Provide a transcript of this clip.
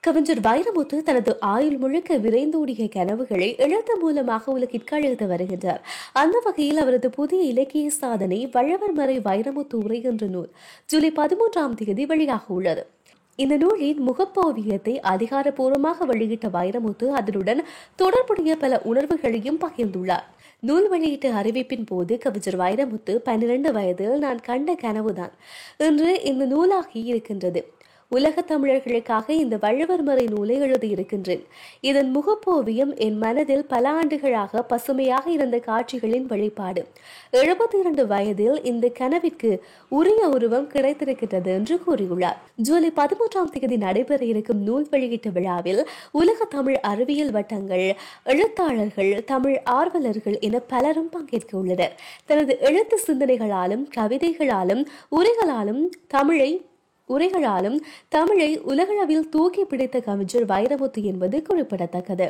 கவிஞர் வைரமுத்து தனது ஆயுள் முழுக்க விரைந்தோடிய கனவுகளை எழுத்து மூலமாக உலகிற்கு அழைத்து வருகின்றார். அந்த வகையில் அவரது புதிய இலக்கிய சாதனை வள்ளவர்மறை வைரமுத்து உரை என்ற நூல் ஜூலை 13 வெளியாக உள்ளது. இந்த நூலின் முகப்போவியத்தை அதிகாரப்பூர்வமாக வெளியிட்ட வைரமுத்து அதனுடன் தொடர்புடைய பல உணர்வுகளையும் பகிர்ந்துள்ளார். நூல் வெளியீட்டு அறிவிப்பின் போது கவிஞர் வைரமுத்து 12 வயதில் நான் கண்ட கனவுதான் இன்று இந்த நூலாகி இருக்கின்றது. உலக தமிழர்களுக்காக இந்த வள்ளவர்மறை நூலை எழுதியிருக்கின்றேன். இதன் முகப்போவியம் என் மனதில் பல ஆண்டுகளாக பசுமையாக இருந்த காட்சிகளின் வெளிப்பாடு. 72 வயதில் இந்த கனவிற்கு உரிய உருவம் கிடைத்திருக்கிறது என்று கூறியுள்ளார். ஜூலை 13 நடைபெற இருக்கும் நூல் வெளியீட்டு விழாவில் உலக தமிழ் அறிவியல் வட்டங்கள், எழுத்தாளர்கள், தமிழ் ஆர்வலர்கள் என பலரும் பங்கேற்க உள்ளனர். தனது எழுத்து சிந்தனைகளாலும் கவிதைகளாலும் உரைகளாலும் தமிழை உலகளவில் தூக்கி பிடித்த கவிஞர் வைரமுத்து என்பது குறிப்பிடத்தக்கது.